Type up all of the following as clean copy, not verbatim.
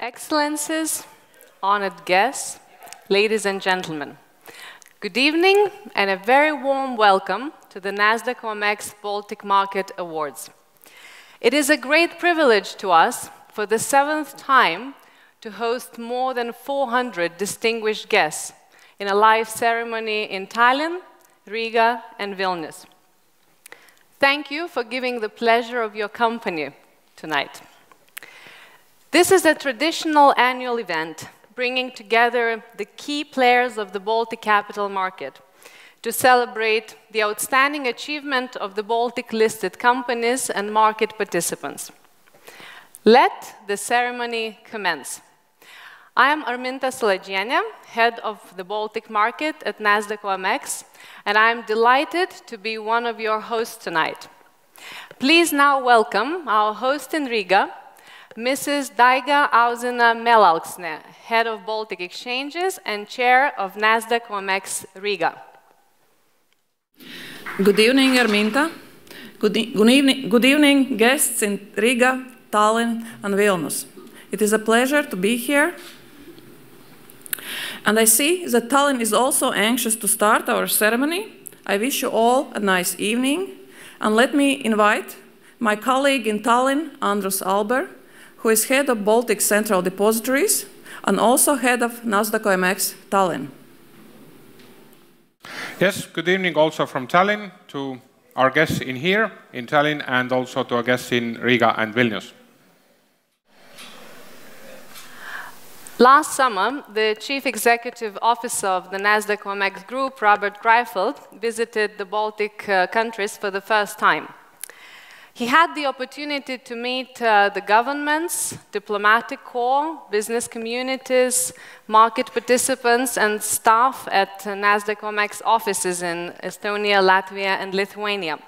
Excellencies, honored guests, ladies and gentlemen, good evening and a very warm welcome to the NASDAQ OMX Baltic Market Awards. It is a great privilege to us for the 7th time to host more than 400 distinguished guests in a live ceremony in Tallinn, Riga, and Vilnius. Thank you for giving the pleasure of your company tonight. This is a traditional annual event bringing together the key players of the Baltic capital market to celebrate the outstanding achievement of the Baltic-listed companies and market participants. Let the ceremony commence. I am Arminta Salagienė, head of the Baltic market at NASDAQ OMX, and I am delighted to be one of your hosts tonight. Please now welcome our host in Riga, Mrs. Daiga Auzina-Melalksne, head of Baltic Exchanges and chair of NASDAQ OMX Riga. Good evening, Arminta. Good evening, guests in Riga, Tallinn, and Vilnius. It is a pleasure to be here. And I see that Tallinn is also anxious to start our ceremony. I wish you all a nice evening. And let me invite my colleague in Tallinn, Andrus Alber, who is head of Baltic Central Depositories and also head of NASDAQ OMX Tallinn. Yes, good evening also from Tallinn to our guests in here in Tallinn and also to our guests in Riga and Vilnius. Last summer, the Chief Executive Officer of the NASDAQ OMX Group, Robert Greifeld, visited the Baltic countries for the first time. He had the opportunity to meet the governments, diplomatic corps, business communities, market participants, and staff at NASDAQ OMX offices in Estonia, Latvia, and Lithuania.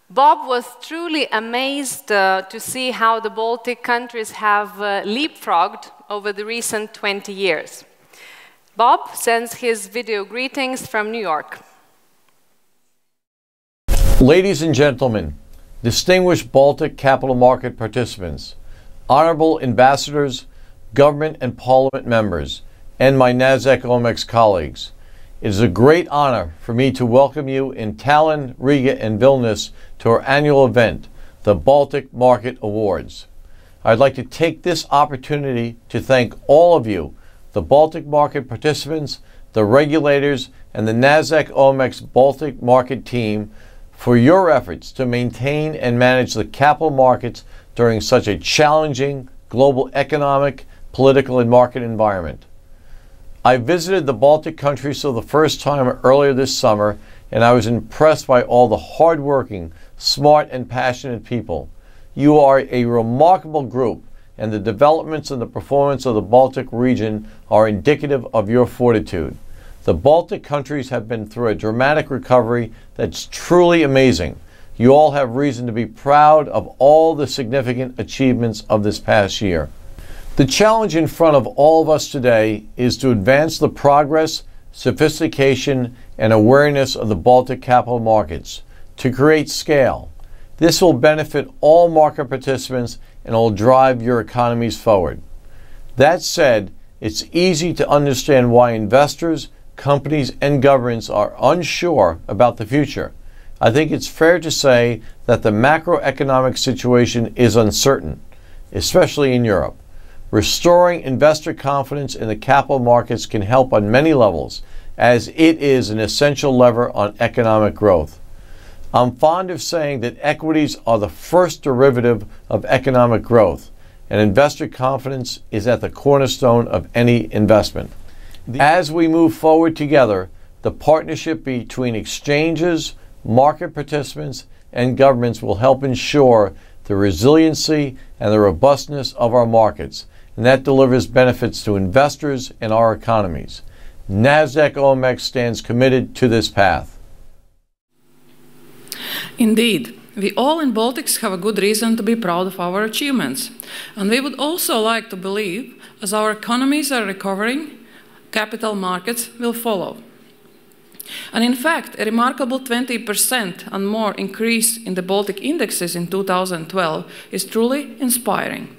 Bob was truly amazed to see how the Baltic countries have leapfrogged over the recent 20 years. Bob sends his video greetings from New York. Ladies and gentlemen, distinguished Baltic capital market participants, honorable ambassadors, government and parliament members, and my NASDAQ OMX colleagues, it is a great honor for me to welcome you in Tallinn, Riga, and Vilnius to our annual event, the Baltic Market Awards. I'd like to take this opportunity to thank all of you, the Baltic market participants, the regulators, and the NASDAQ OMX Baltic market team for your efforts to maintain and manage the capital markets during such a challenging global economic, political, and market environment. I visited the Baltic countries for the first time earlier this summer, and I was impressed by all the hardworking, smart, and passionate people. You are a remarkable group, and the developments and the performance of the Baltic region are indicative of your fortitude. The Baltic countries have been through a dramatic recovery that's truly amazing. You all have reason to be proud of all the significant achievements of this past year. The challenge in front of all of us today is to advance the progress, sophistication, and awareness of the Baltic capital markets, to create scale. This will benefit all market participants and will drive your economies forward. That said, it's easy to understand why investors, companies, and governments are unsure about the future. I think it's fair to say that the macroeconomic situation is uncertain, especially in Europe. Restoring investor confidence in the capital markets can help on many levels, as it is an essential lever on economic growth. I'm fond of saying that equities are the first derivative of economic growth, and investor confidence is at the cornerstone of any investment. As we move forward together, the partnership between exchanges, market participants, and governments will help ensure the resiliency and the robustness of our markets, and that delivers benefits to investors and our economies. NASDAQ OMX stands committed to this path. Indeed, we all in Baltics have a good reason to be proud of our achievements. And we would also like to believe, as our economies are recovering, capital markets will follow. And in fact, a remarkable 20% and more increase in the Baltic indexes in 2012 is truly inspiring.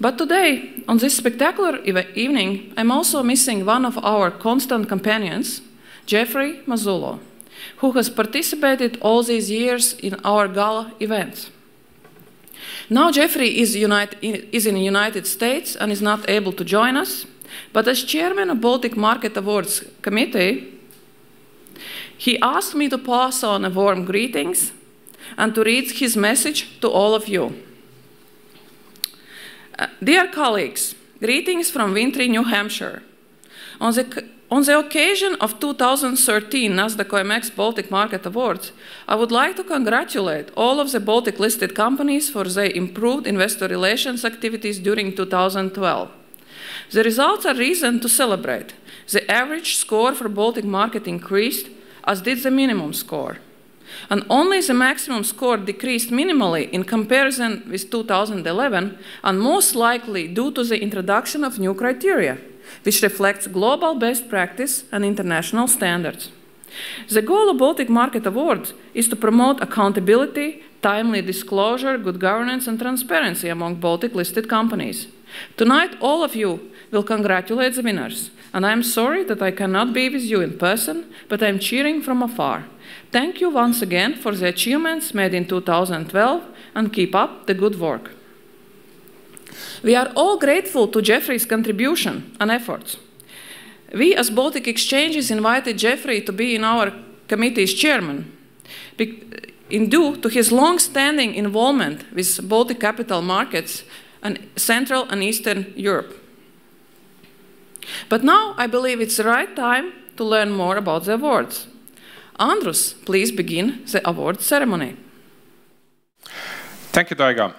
But today, on this spectacular evening, I'm also missing one of our constant companions, Jeffrey Mazzullo, who has participated all these years in our gala events. Now Jeffrey is in the United States and is not able to join us, but as chairman of Baltic Market Awards Committee, he asked me to pass on a warm greetings and to read his message to all of you. Dear colleagues, greetings from wintry New Hampshire. On the occasion of 2013 NASDAQ OMX Baltic Market Awards, I would like to congratulate all of the Baltic listed companies for their improved investor relations activities during 2012. The results are reason to celebrate. The average score for Baltic market increased, as did the minimum score. And only the maximum score decreased minimally in comparison with 2011, and most likely due to the introduction of new criteria, which reflects global best practice and international standards. The goal of Baltic Market Awards is to promote accountability, timely disclosure, good governance, and transparency among Baltic listed companies. Tonight, all of you will congratulate the winners, and I'm sorry that I cannot be with you in person, but I'm cheering from afar. Thank you once again for the achievements made in 2012, and keep up the good work. We are all grateful to Jeffrey's contribution and efforts. We as Baltic Exchanges invited Jeffrey to be in our committee's chairman due to his long-standing involvement with Baltic capital markets and Central and Eastern Europe. But now I believe it's the right time to learn more about the awards. Andrus, please begin the award ceremony. Thank you, Taiga.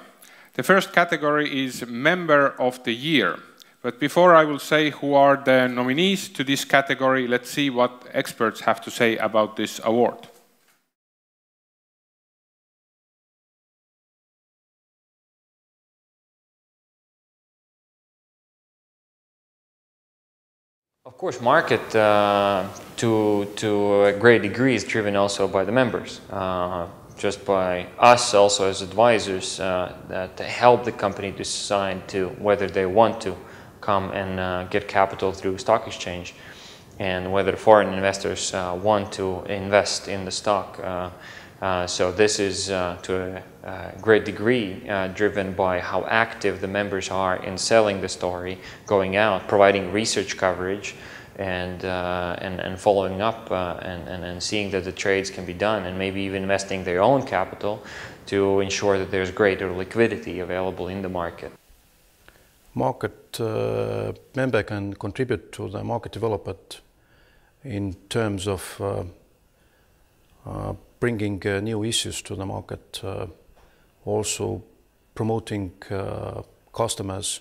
The first category is Member of the Year. But before I will say who are the nominees to this category, let's see what experts have to say about this award. Of course, market to a great degree is driven also by the members, just by us also as advisors that help the company decide to whether they want to come and get capital through stock exchange, and whether foreign investors want to invest in the stock. So this is to a great degree driven by how active the members are in selling the story, going out, providing research coverage, and following up and seeing that the trades can be done, and maybe even investing their own capital to ensure that there's greater liquidity available in the market. Market member can contribute to the market development in terms of bringing new issues to the market, also promoting customers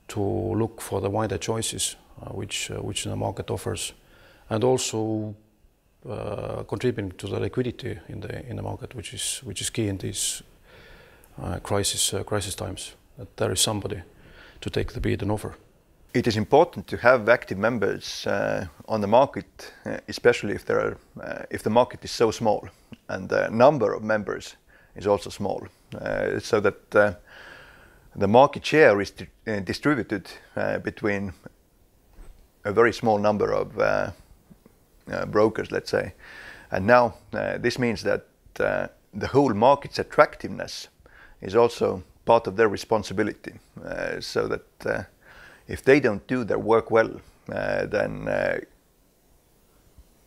to look for the wider choices which the market offers, and also contributing to the liquidity in the market, which is key in these crisis times. That there is somebody to take the bid and offer. It is important to have active members on the market, especially if the market is so small and the number of members is also small, so that the market share is distributed between a very small number of brokers, let's say. And now this means that the whole market's attractiveness is also part of their responsibility, so that if they don't do their work well, then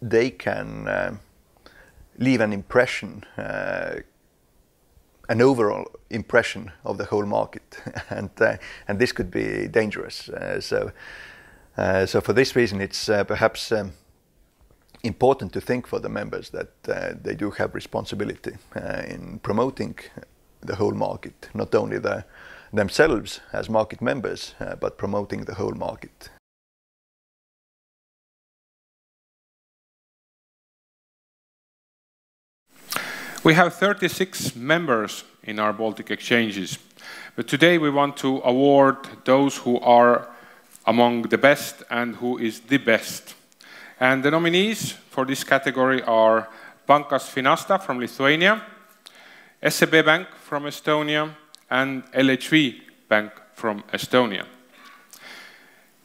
they can leave an impression, an overall impression of the whole market, and this could be dangerous. So for this reason, it's perhaps important to think for the members that they do have responsibility in promoting the whole market, not only themselves as market members, but promoting the whole market. We have 36 members in our Baltic exchanges, but today we want to award those who are among the best and who is the best. And the nominees for this category are Bankas Finasta from Lithuania, SEB Bank from Estonia, and LHV Bank from Estonia.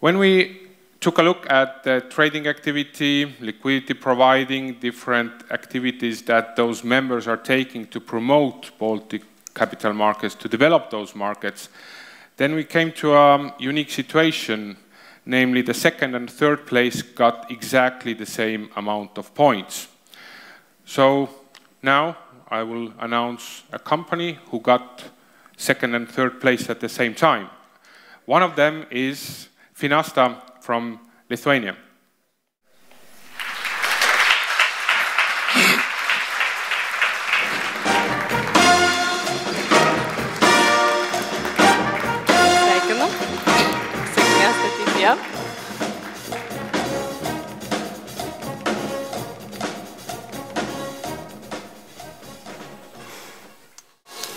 When we took a look at the trading activity, liquidity providing, different activities that those members are taking to promote Baltic capital markets, to develop those markets, then we came to a unique situation, namely the second and third place got exactly the same amount of points. So now I will announce a company who got second and third place at the same time. One of them is Finasta from Lithuania.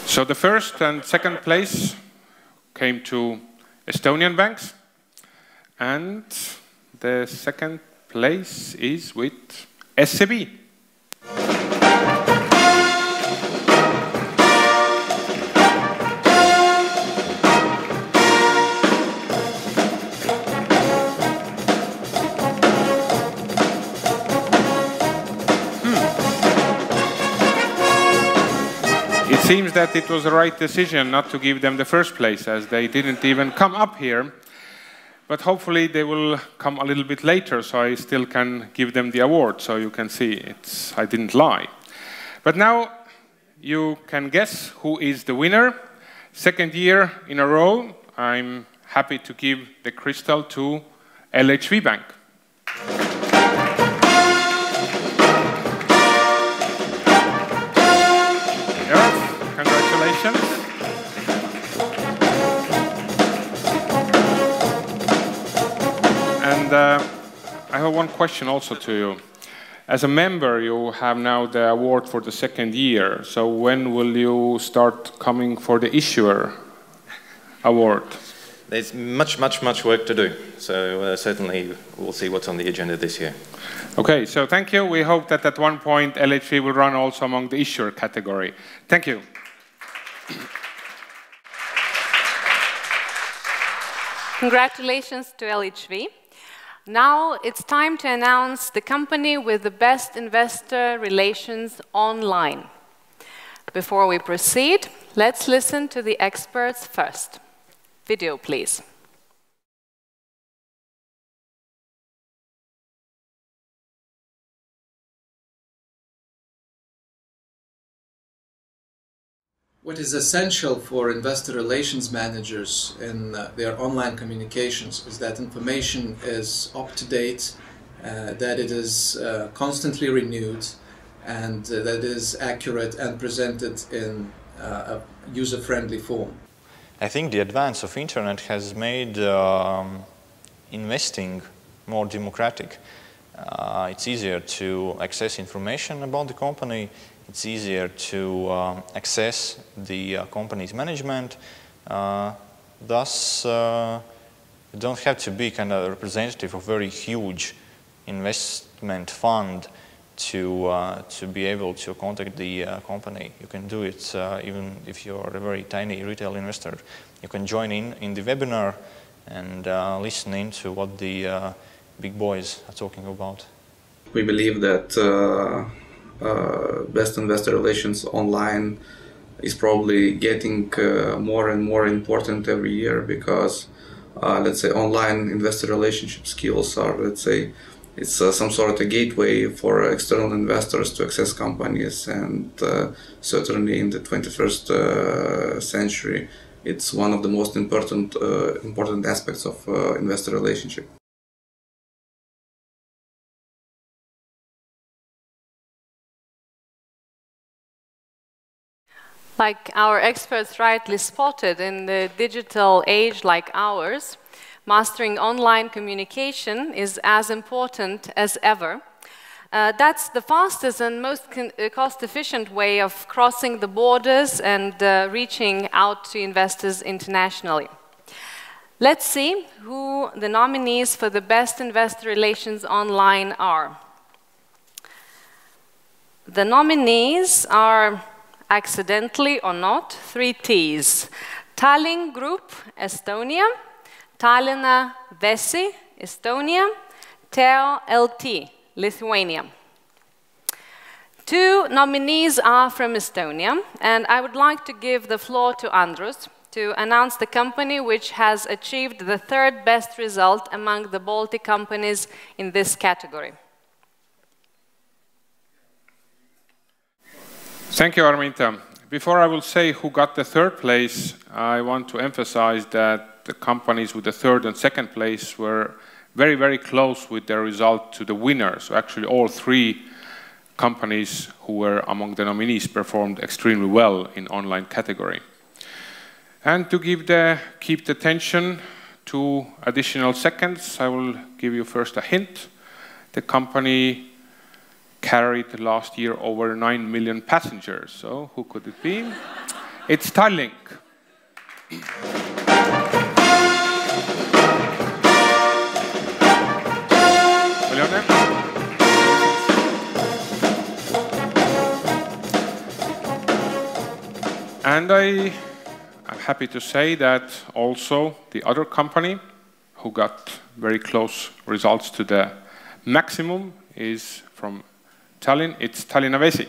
So the first and second place came to Estonian banks, and the second place is with SEB. It seems that it was the right decision not to give them the first place, as they didn't even come up here. But hopefully they will come a little bit later, so I still can give them the award, so you can see I didn't lie. But now you can guess who is the winner. Second year in a row, I'm happy to give the crystal to LHV Bank. Congratulations. And I have one question also to you. As a member, you have now the award for the second year. So when will you start coming for the issuer award? There's much work to do. So certainly we'll see what's on the agenda this year. Okay, so thank you. We hope that at one point LHV will run also among the issuer category. Thank you. Congratulations to LHV. Now it's time to announce the company with the best investor relations online. Before we proceed, let's listen to the experts first. Video, please. What is essential for investor relations managers in their online communications is that information is up to date, that it is constantly renewed, and that it is accurate and presented in a user-friendly form. I think the advance of internet has made investing more democratic. It's easier to access information about the company. It's easier to access the company's management. Thus, you don't have to be kind of a representative of a very huge investment fund to be able to contact the company. You can do it even if you're a very tiny retail investor. You can join in the webinar and listen in to what the big boys are talking about. We believe that best investor relations online is probably getting more and more important every year because, let's say, online investor relationship skills are, let's say, it's some sort of a gateway for external investors to access companies, and certainly in the 21st century, it's one of the most important aspects of investor relationship. Like our experts rightly spotted, in the digital age like ours, mastering online communication is as important as ever. That's the fastest and most cost-efficient way of crossing the borders and reaching out to investors internationally. Let's see who the nominees for the Best Investor Relations Online are. The nominees are, accidentally or not, 3 T's. Tallinn Group, Estonia, Tallinna Vesi, Estonia, Teo LT, Lithuania. 2 nominees are from Estonia, and I would like to give the floor to Andrus to announce the company which has achieved the 3rd best result among the Baltic companies in this category. Thank you, Arminta. Before I will say who got the 3rd place, I want to emphasize that the companies with the 3rd and 2nd place were very, very close with their result to the winner. So actually all 3 companies who were among the nominees performed extremely well in online category. And to keep the tension 2 additional seconds, I will give you first a hint. The company carried last year over 9 million passengers. So who could it be? It's Tallinn. And I'm happy to say that also the other company who got very close results to the maximum is from Tallinn. It's Tallinna Vesi.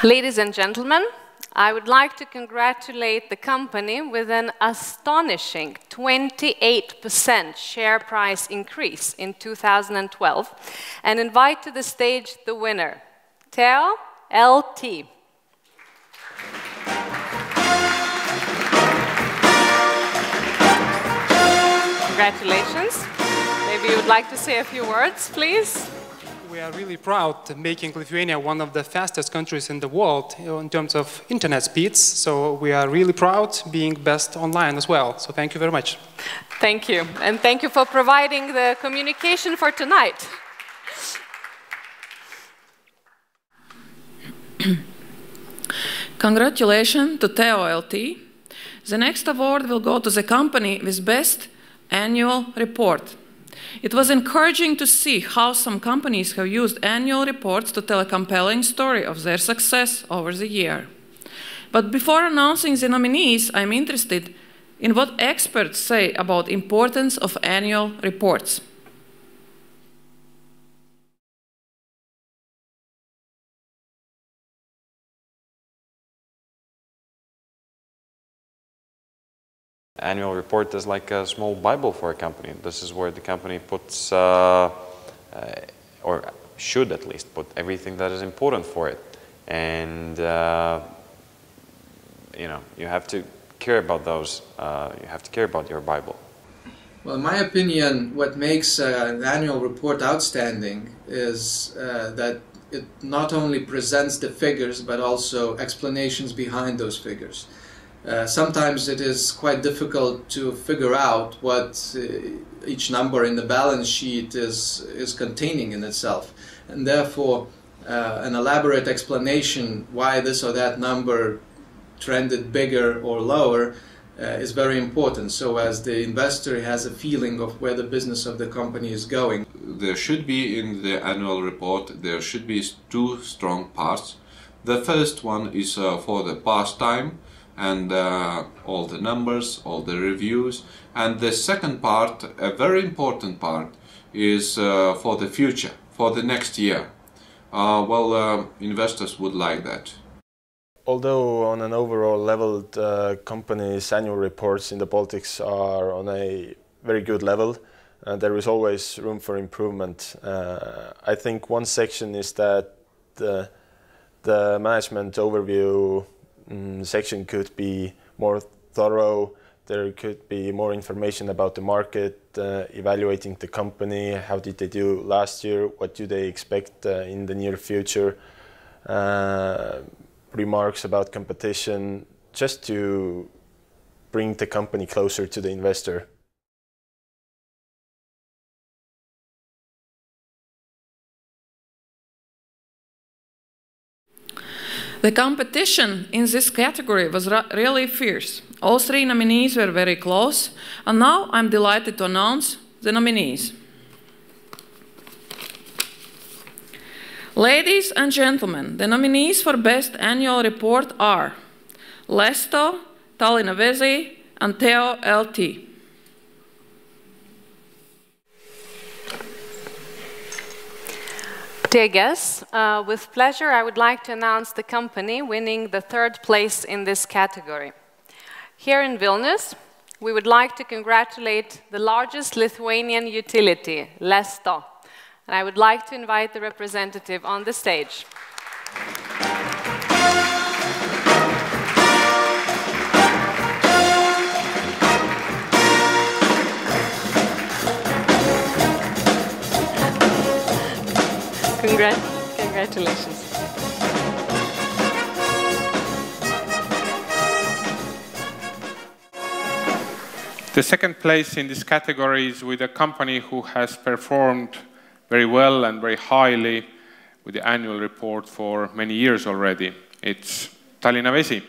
Ladies and gentlemen, I would like to congratulate the company with an astonishing 28% share price increase in 2012 and invite to the stage the winner, Teo LT. Congratulations. Maybe you would like to say a few words, please. We are really proud to making Lithuania one of the fastest countries in the world in terms of internet speeds. So we are really proud being best online as well. So thank you very much. Thank you. And thank you for providing the communication for tonight. Congratulations to Teo LT. The next award will go to the company with best annual report. It was encouraging to see how some companies have used annual reports to tell a compelling story of their success over the year. But before announcing the nominees, I'm interested in what experts say about the importance of annual reports. Annual report is like a small Bible for a company. This is where the company puts, or should at least put everything that is important for it. And you know, you have to care about those. You have to care about your Bible. Well, in my opinion, what makes an annual report outstanding is that it not only presents the figures, but also explanations behind those figures. Sometimes it is quite difficult to figure out what each number in the balance sheet is containing in itself, and therefore an elaborate explanation why this or that number trended bigger or lower is very important, so as the investor has a feeling of where the business of the company is going. There should be in the annual report, there should be 2 strong parts. The first one is for the past time, and all the numbers, all the reviews. And the second part, a very important part, is for the future, for the next year. Investors would like that. Although on an overall level, the company's annual reports in the Baltics are on a very good level, there is always room for improvement. I think one section is that the management overview section could be more thorough. There could be more information about the market, evaluating the company, how did they do last year, what do they expect in the near future, remarks about competition, just to bring the company closer to the investor. The competition in this category was really fierce. All three nominees were very close, and now I'm delighted to announce the nominees. Ladies and gentlemen, the nominees for Best Annual Report are Lesto, Tallinn Vesi, and Teo LT. Dear guests, with pleasure I would like to announce the company winning the third place in this category. Here in Vilnius, we would like to congratulate the largest Lithuanian utility, Lesto, and I would like to invite the representative on the stage. Congratulations. The second place in this category is with a company who has performed very well and very highly with the annual report for many years already. It's Tallinn Vesi.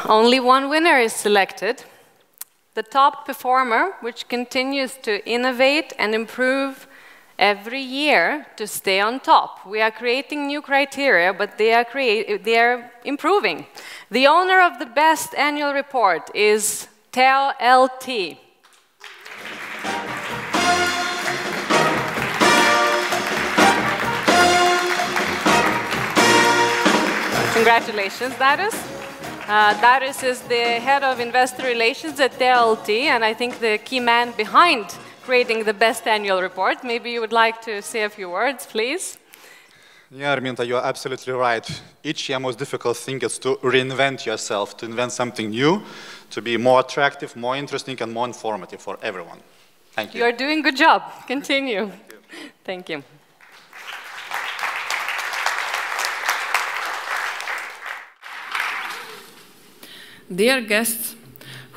Only one winner is selected. The top performer, which continues to innovate and improve every year to stay on top. We are creating new criteria, but they are improving. The owner of the best annual report is Teo LT. Congratulations, Darius. Darius is the head of investor relations at TLT, and I think the key man behind creating the best annual report. Maybe you would like to say a few words, please. Yeah, Arminta, you're absolutely right. Each year, most difficult thing is to reinvent yourself, to invent something new, to be more attractive, more interesting, and more informative for everyone. Thank you. You're doing a good job. Continue. Thank you. Dear guests,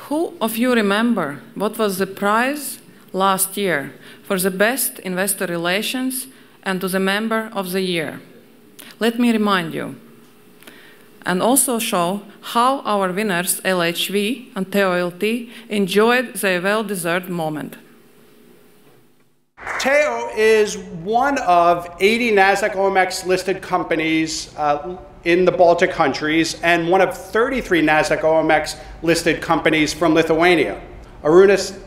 who of you remember what was the prize last year for the best investor relations and to the member of the year? Let me remind you, and also show how our winners LHV and TOLT enjoyed their well-deserved moment. Teo is one of 80 NASDAQ OMX listed companies in the Baltic countries and one of 33 NASDAQ OMX listed companies from Lithuania. Arūnas,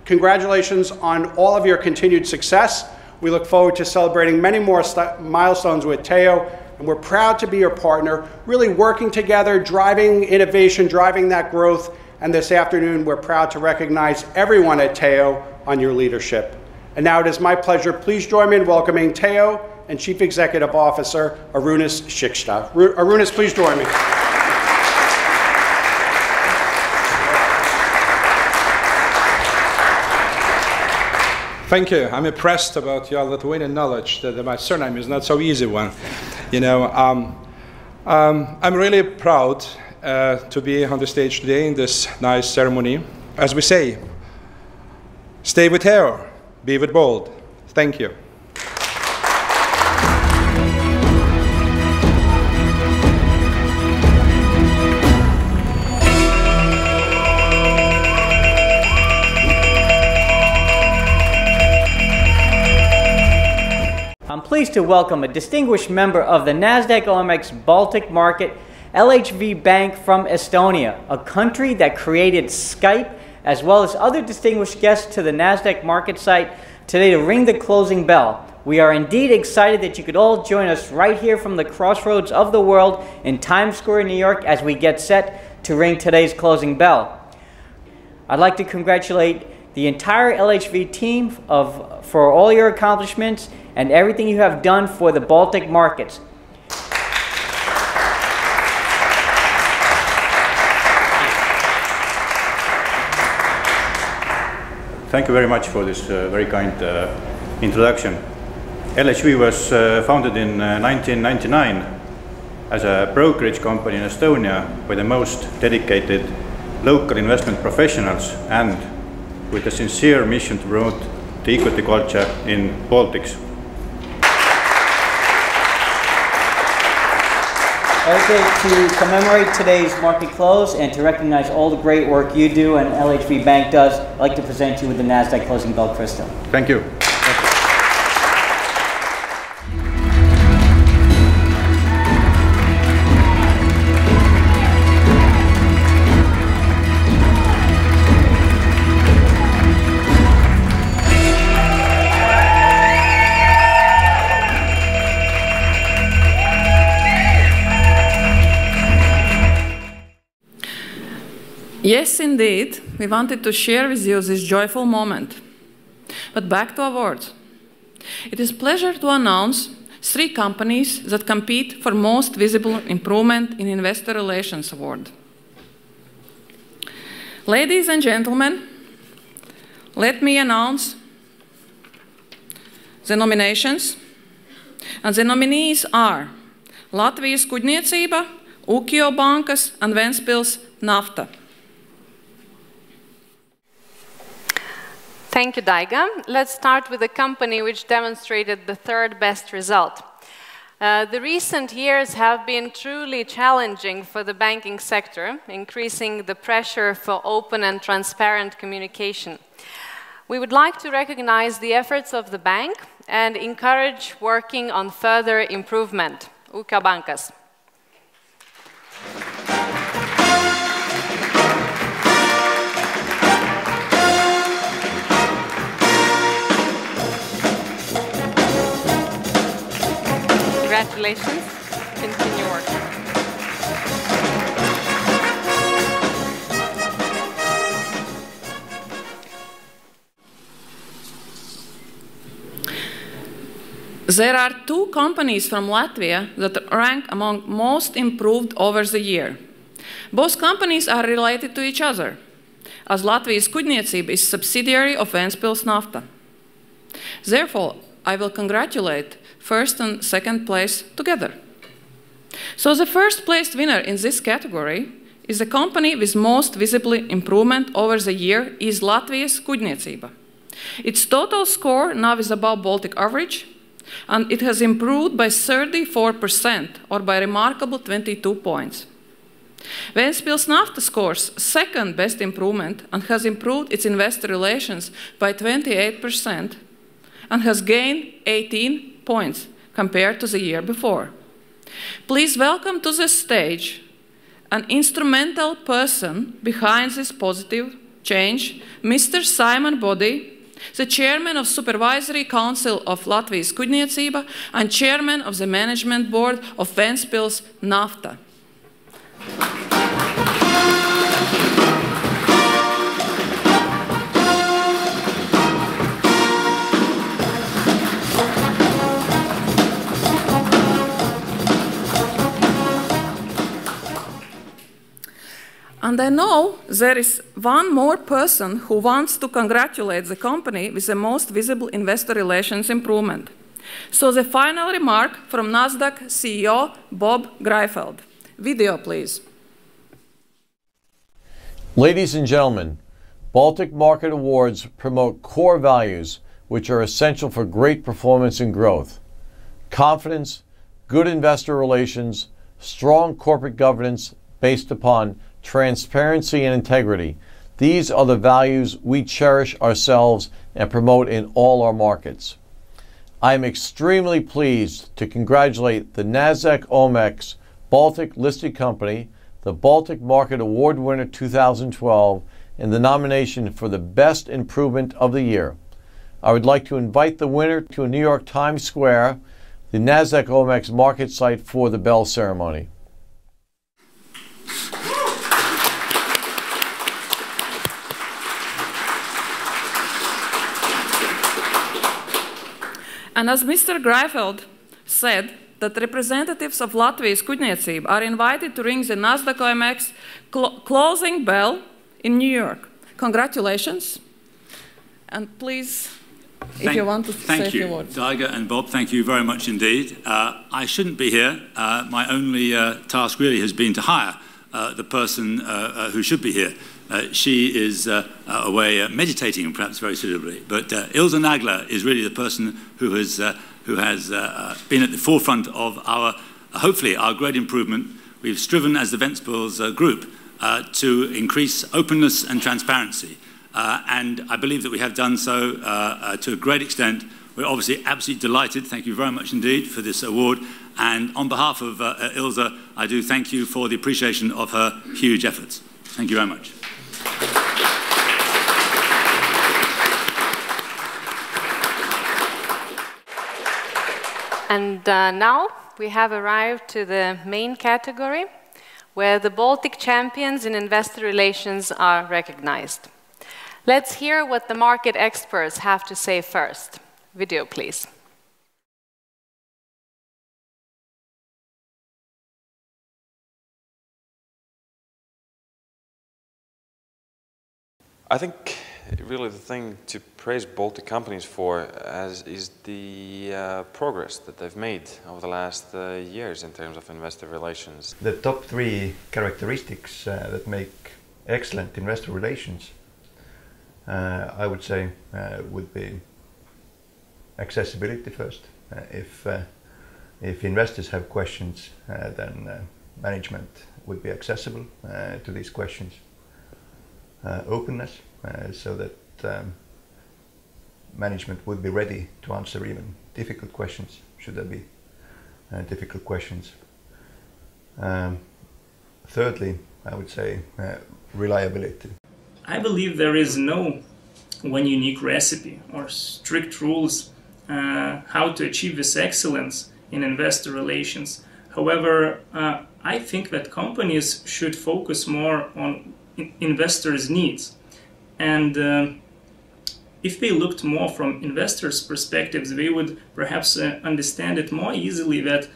congratulations on all of your continued success. We look forward to celebrating many more milestones with Teo, and we're proud to be your partner, really working together, driving innovation, driving that growth. And this afternoon, we're proud to recognize everyone at Teo on your leadership. And now it is my pleasure. Please join me in welcoming Teo and Chief Executive Officer Arūnas Šikšta. Arūnas, please join me. Thank you. I'm impressed about your Lithuanian knowledge. That my surname is not so easy one. You know, I'm really proud to be on the stage today in this nice ceremony. As we say, stay with Teo, be with bold. Thank you. I'm pleased to welcome a distinguished member of the NASDAQ OMX Baltic Market, LHV Bank from Estonia, a country that created Skype, as well as other distinguished guests to the NASDAQ market site today to ring the closing bell. We are indeed excited that you could all join us right here from the crossroads of the world in Times Square, New York, as we get set to ring today's closing bell. I'd like to congratulate the entire LHV team for all your accomplishments and everything you have done for the Baltic markets. Thank you very much for this very kind introduction. LHV was founded in 1999 as a brokerage company in Estonia with the most dedicated local investment professionals and with a sincere mission to promote the equity culture in Baltics. Okay, to commemorate today's market close and to recognize all the great work you do and LHV Bank does, I'd like to present you with the NASDAQ closing bell crystal. Thank you. Yes, indeed, we wanted to share with you this joyful moment. But back to awards. It is a pleasure to announce 3 companies that compete for Most Visible Improvement in Investor Relations Award. Ladies and gentlemen, let me announce the nominations. And the nominees are Latvijas Kuģniecība, Ukio Bankas, and Ventspils Nafta. Thank you, Daiga. Let's start with the company which demonstrated the 3rd best result. The recent years have been truly challenging for the banking sector, increasing the pressure for open and transparent communication. We would like to recognize the efforts of the bank and encourage working on further improvement. Ukio Bankas. Congratulations. Continue working. There are 2 companies from Latvia that rank among most improved over the year. Both companies are related to each other, as Latvijas Kuģniecība is a subsidiary of Ventspils Nafta. Therefore, I will congratulate 1st and 2nd place together. So the 1st place winner in this category is the company with most visibly improvement over the year is Latvijas Kuģniecība. Its total score now is above Baltic average, and it has improved by 34%, or by a remarkable 22 points. Ventspils Nafta scores 2nd best improvement and has improved its investor relations by 28% and has gained 18 points compared to the year before. Please welcome to the stage an instrumental person behind this positive change, Mr. Simon Body, the Chairman of Supervisory Council of Latvijas Kuģniecība and Chairman of the Management Board of Ventspils Nafta. And I know there is one more person who wants to congratulate the company with the most visible investor relations improvement. So the final remark from NASDAQ CEO Bob Greifeld. Video, please. Ladies and gentlemen, Baltic Market Awards promote core values which are essential for great performance and growth. Confidence, good investor relations, strong corporate governance based upon transparency and integrity. These are the values we cherish ourselves and promote in all our markets. I am extremely pleased to congratulate the NASDAQ OMX Baltic listed company, the Baltic Market Award winner 2012, and the nomination for the Best Improvement of the Year. I would like to invite the winner to a New York Times Square, the NASDAQ OMX market site for the bell ceremony. And as Mr. Greifeld said, that representatives of Latvijas Kuģniecība are invited to ring the NASDAQ OMX closing bell in New York. Congratulations. And please if you want to say a few words. Thank you, Diga and Bob. Thank you very much indeed. I shouldn't be here. My only task really has been to hire the person who should be here. She is away meditating, perhaps very suitably. But Ilse Nagler is really the person who has been at the forefront of our, hopefully, our great improvement. We've striven as the Ventspils group to increase openness and transparency. And I believe that we have done so to a great extent. We're obviously absolutely delighted. Thank you very much indeed for this award. And on behalf of Ilse, I do thank you for the appreciation of her huge efforts. Thank you very much. And now we have arrived to the main category, where the Baltic champions in investor relations are recognized. Let's hear what the market experts have to say first. Video, please. I think really the thing to praise Baltic companies for is the progress that they've made over the last years in terms of investor relations. The top 3 characteristics that make excellent investor relations, I would say, would be accessibility first. If investors have questions, then management would be accessible to these questions. Openness, so that management would be ready to answer even difficult questions, should there be difficult questions. Thirdly, I would say reliability. I believe there is no one unique recipe or strict rules how to achieve this excellence in investor relations. However, I think that companies should focus more on investors' needs, and if they looked more from investors' perspectives, they would perhaps understand it more easily that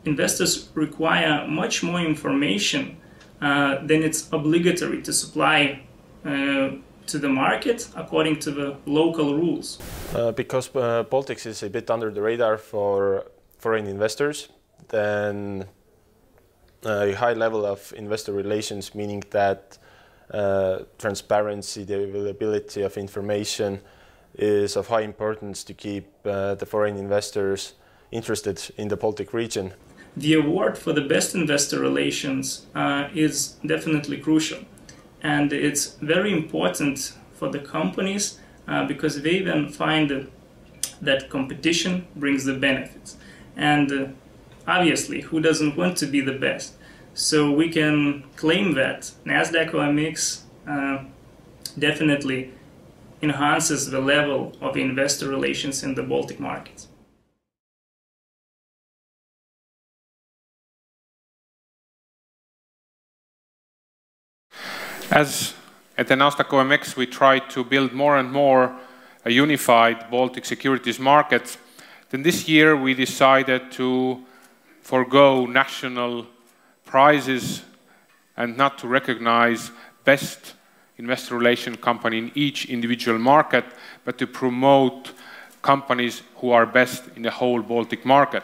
investors require much more information than it's obligatory to supply to the market according to the local rules. Because Baltics is a bit under the radar for foreign investors, then a high level of investor relations, meaning that transparency, the availability of information is of high importance to keep the foreign investors interested in the Baltic region. The award for the best investor relations is definitely crucial, and it's very important for the companies because they then find that competition brings the benefits, and obviously who doesn't want to be the best? So we can claim that NASDAQ OMX definitely enhances the level of investor relations in the Baltic markets. As at the NASDAQ OMX, we try to build more and more a unified Baltic securities market, then this year we decided to forgo national prizes and not to recognize best investor relation company in each individual market, but to promote companies who are best in the whole Baltic market.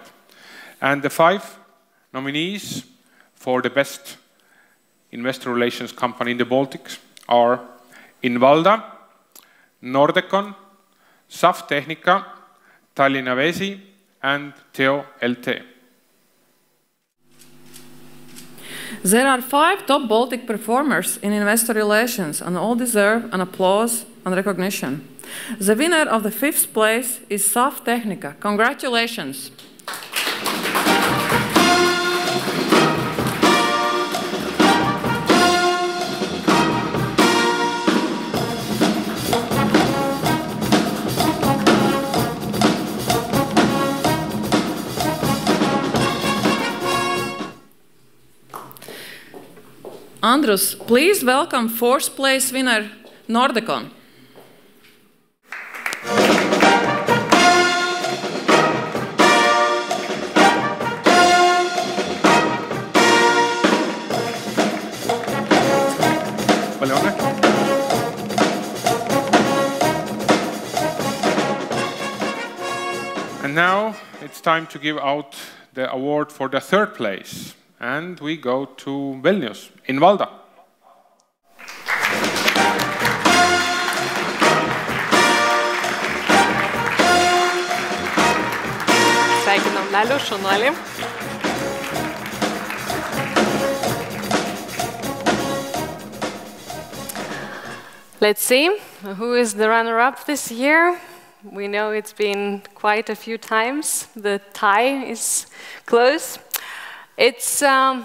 And the 5 nominees for the best investor relations company in the Baltics are Invalda, Nordecon, SAF Tehnika, Tallinna Vesi, and Teo LT. There are 5 top Baltic performers in investor relations, and all deserve an applause and recognition. The winner of the 5th place is SAF Tehnika. Congratulations! Andrus, please welcome 4th place winner, Nordecon. now it's time to give out the award for the third place. And we go to Vilnius, in Valda. Sveikinam Nelių, šaunuolį. Let's see, who is the runner-up this year? We know it's been quite a few times. The tie is close. It's Tallinn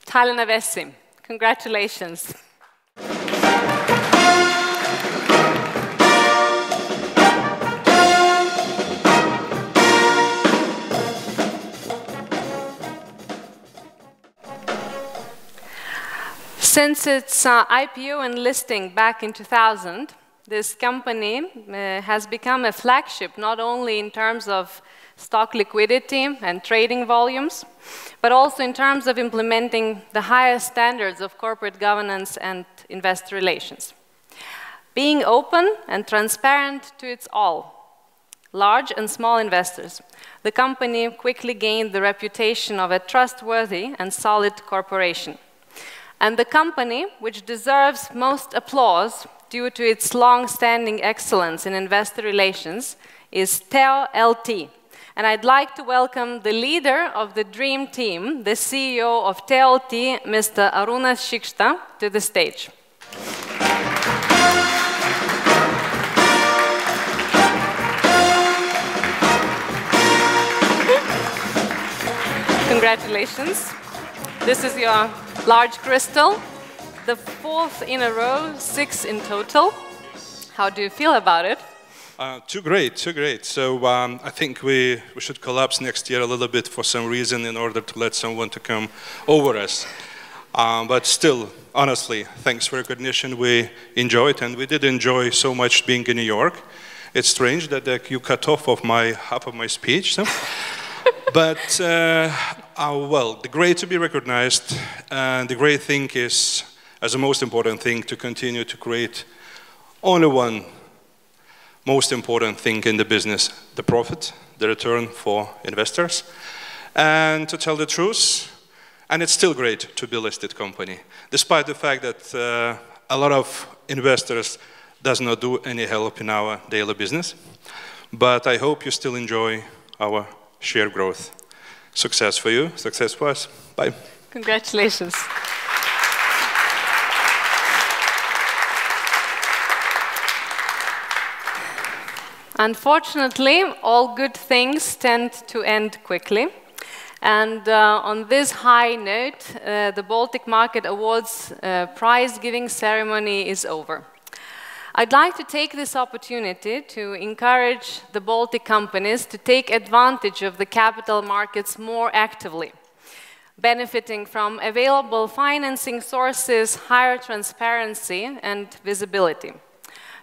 Vessi. Congratulations. Since its IPO and listing back in 2000, this company has become a flagship not only in terms of stock liquidity and trading volumes, but also in terms of implementing the highest standards of corporate governance and investor relations. Being open and transparent to its all, large and small investors, the company quickly gained the reputation of a trustworthy and solid corporation. And the company, which deserves most applause due to its long-standing excellence in investor relations, is Teo LT. And I'd like to welcome the leader of the dream team, the CEO of Teo LT, Mr. Arūnas Šikšta, to the stage. Congratulations. This is your large crystal, the 4th in a row, 6 in total. How do you feel about it? Too great, too great. So I think we should collapse next year a little bit for some reason in order to let someone to come over us. But still, honestly, thanks for recognition. We enjoyed, and we did enjoy so much being in New York. It's strange that you cut off of half of my speech. So. But, well, the great to be recognized, and the great thing is, as the most important thing, to continue to create only one most important thing in the business, the profit, the return for investors. And to tell the truth, and it's still great to be a listed company, despite the fact that a lot of investors does not do any help in our daily business. But I hope you still enjoy our share growth. Success for you, success for us. Bye. Congratulations. Unfortunately, all good things tend to end quickly. And on this high note, the Baltic Market Awards prize-giving ceremony is over. I'd like to take this opportunity to encourage the Baltic companies to take advantage of the capital markets more actively, benefiting from available financing sources, higher transparency, and visibility.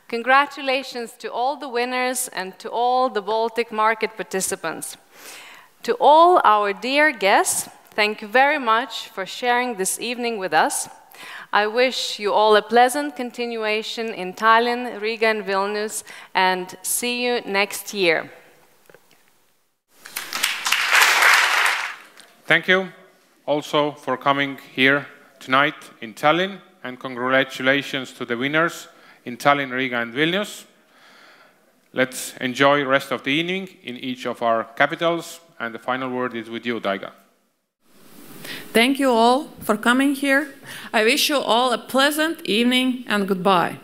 Congratulations to all the winners and to all the Baltic market participants. To all our dear guests, thank you very much for sharing this evening with us. I wish you all a pleasant continuation in Tallinn, Riga, and Vilnius, and see you next year. Thank you also for coming here tonight in Tallinn, and congratulations to the winners in Tallinn, Riga, and Vilnius. Let's enjoy the rest of the evening in each of our capitals, and the final word is with you, Daiga. Thank you all for coming here. I wish you all a pleasant evening and goodbye.